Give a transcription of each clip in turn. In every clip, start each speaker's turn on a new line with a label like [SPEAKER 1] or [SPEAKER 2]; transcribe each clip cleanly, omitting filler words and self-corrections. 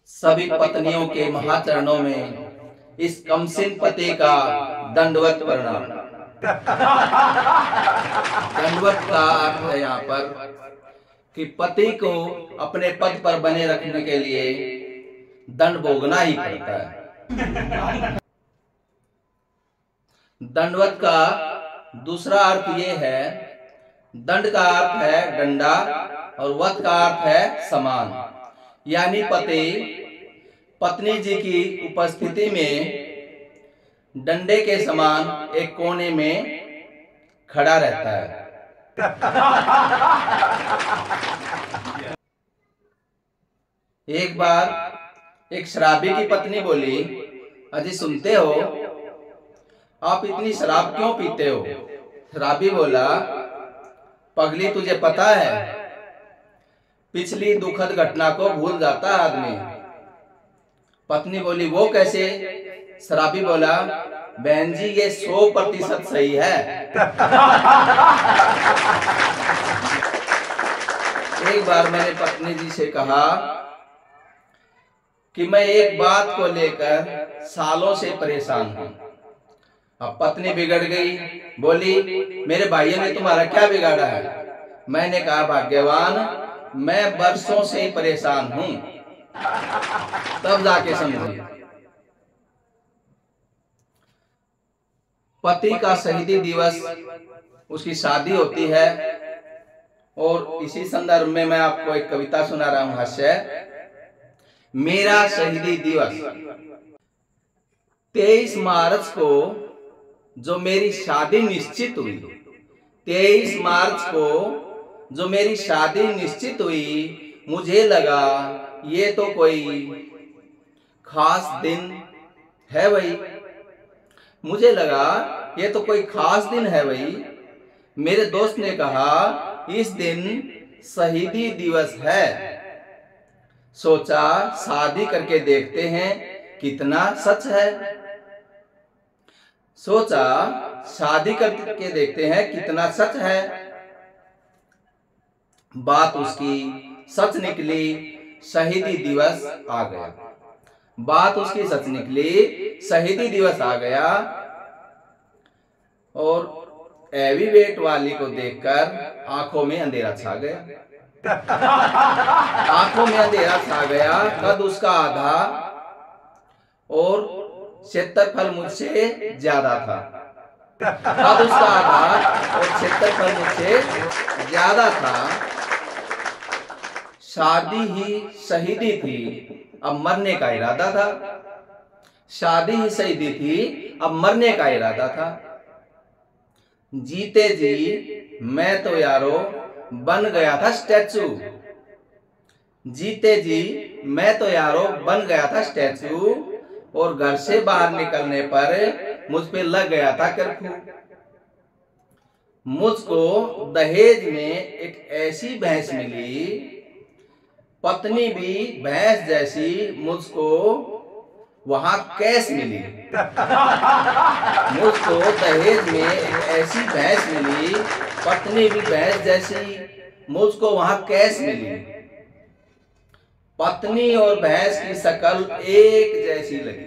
[SPEAKER 1] सभी पत्नियों के महाचरणों में इस कमसिन पति का दंडवत प्रणाम। दंडवत का अर्थ है यहाँ पर कि पति को अपने पद पर बने रखने के लिए दंड भोगना ही पड़ता है। दंडवत का दूसरा अर्थ ये है, दंड का अर्थ है डंडा और वत का अर्थ है समान, यानी पति पत्नी जी की उपस्थिति में डंडे के समान एक कोने में खड़ा रहता है। एक बार एक शराबी की पत्नी बोली, अजी सुनते हो, आप इतनी शराब क्यों पीते हो? शराबी बोला, पगली तुझे पता है, पिछली दुखद घटना को भूल जाता है आदमी। पत्नी बोली, वो कैसे? शराबी बोला, बहन जी ये 100% सही है। एक बार मैंने पत्नी जी से कहा कि मैं एक बात को लेकर सालों से परेशान हूं। अब पत्नी बिगड़ गई, बोली, मेरे भाइयों ने तुम्हारा क्या बिगाड़ा है? मैंने कहा, भाग्यवान मैं बरसों से परेशान हूं। तब जाके समझी। पति का शहीदी दिवस, उसकी शादी होती है, और इसी संदर्भ में मैं आपको एक कविता सुना रहा हूं, हास्य। मेरा शहीदी दिवस 23 मार्च को जो मेरी शादी निश्चित हुई, 23 मार्च को जो मेरी शादी निश्चित हुई, मुझे लगा ये तो कोई खास दिन है भाई। मुझे लगा ये तो कोई खास दिन है भाई। मेरे दोस्त ने कहा, इस दिन शहीदी दिवस है। सोचा शादी करके देखते हैं कितना सच है। सोचा शादी करके देखते हैं कितना सच है। बात उसकी सच निकली, शहीदी दिवस आ गया। बात उसकी सच निकली, शहीदी दिवस आ गया। और एवी वेट वाली को देखकर आंखों में अंधेरा छा गया। आंखों में अंधेरा छा गया। कद उसका आधा और क्षेत्रफल मुझसे ज्यादा था। कद उसका आधा और क्षेत्रफल मुझसे ज्यादा था। शादी ही शहीदी थी, अब मरने का इरादा था। शादी ही शहीदी थी, अब मरने का इरादा था। जीते जी मैं तो यारो बन गया था स्टैचू। जीते जी मैं तो यारो बन गया था स्टैचू, और घर से बाहर निकलने पर मुझ पे लग गया था कर्फ्यू। मुझको दहेज में एक ऐसी भैंस मिली, पत्नी भी भैंस जैसी मुझको वहां कैस मिली। मुझको दहेज में एक ऐसी भैंस मिली, पत्नी भी भैंस जैसी मुझको वहां कैस मिली। पत्नी और भैंस की शक्ल एक जैसी लगी।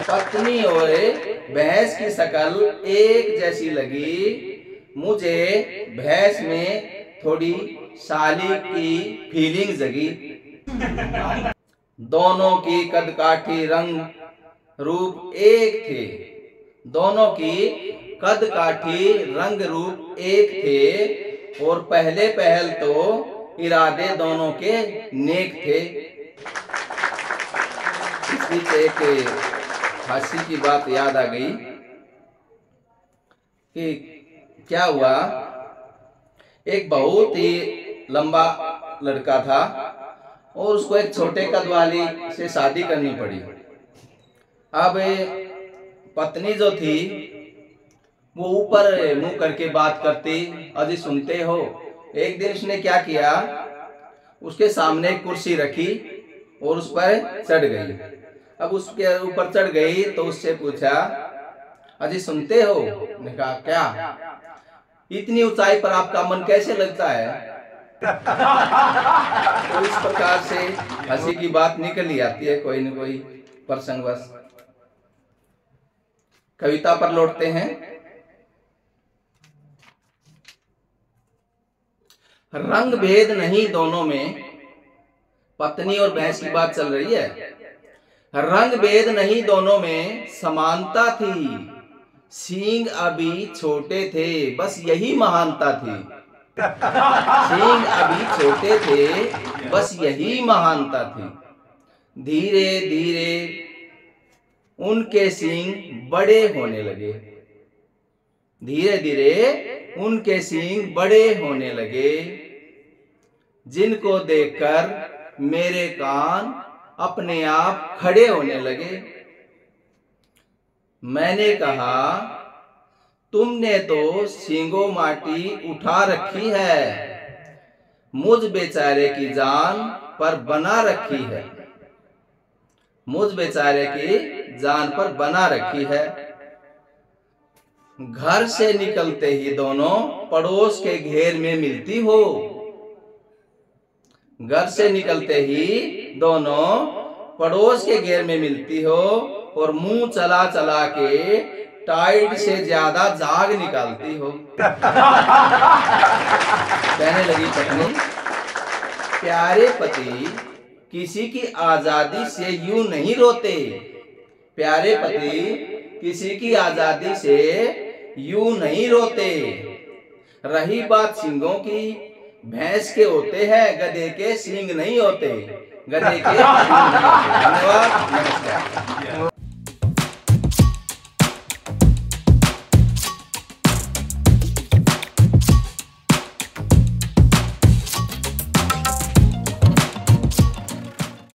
[SPEAKER 1] पत्नी और भैंस की शक्ल एक जैसी लगी। मुझे भैंस में थोड़ी साली की फीलिंग जगी। दोनों की कदकाठी रंग रूप एक थे। दोनों की कदकाठी रंग रूप एक थे, और पहले पहल तो इरादे दोनों के नेक थे। इस बीच एक हंसी की बात याद आ गई कि क्या हुआ, एक बहुत ही लंबा लड़का था और उसको एक छोटे कद वाली से शादी करनी पड़ी। अब पत्नी जो थी वो ऊपर मुंह करके बात करती, अजी सुनते हो। एक दिन उसने क्या किया, उसके सामने एक कुर्सी रखी और उस पर चढ़ गई। अब उसके ऊपर चढ़ गई तो उससे पूछा, अजी सुनते हो? ने कहा, क्या? इतनी ऊंचाई पर आपका मन कैसे लगता है? तो इस प्रकार से हंसी की बात निकल ही आती है कोई न कोई प्रसंगवश। कविता पर लौटते हैं। रंग भेद नहीं दोनों में, पत्नी और भैंस की बात चल रही है। रंग भेद नहीं दोनों में, समानता थी, सींग अभी छोटे थे, बस यही महानता थी। सींग अभी छोटे थे, बस यही महानता थी। धीरे धीरे उनके सींग बड़े होने लगे। धीरे धीरे उनके सींग बड़े होने लगे, जिनको देखकर मेरे कान अपने आप खड़े होने लगे। मैंने कहा, तुमने तो सींगों माटी उठा रखी है, मुझ बेचारे की जान पर बना रखी है। मुझ बेचारे की जान पर बना रखी है। घर से निकलते ही दोनों पड़ोस के घेर में मिलती हो। घर से निकलते ही दोनों पड़ोस के घेर में मिलती हो, और मुंह चला चला के टाइट से ज्यादा झाग निकालती हो। कहने लगी पत्नी, प्यारे पति किसी की आजादी से यूं नहीं रोते। प्यारे पति किसी की आजादी से यूं नहीं रोते। रही बात सींगों की, भैंस के होते हैं, गधे के सींग नहीं होते। गधे के सींग नहीं होते। धन्यवाद, नमस्कार।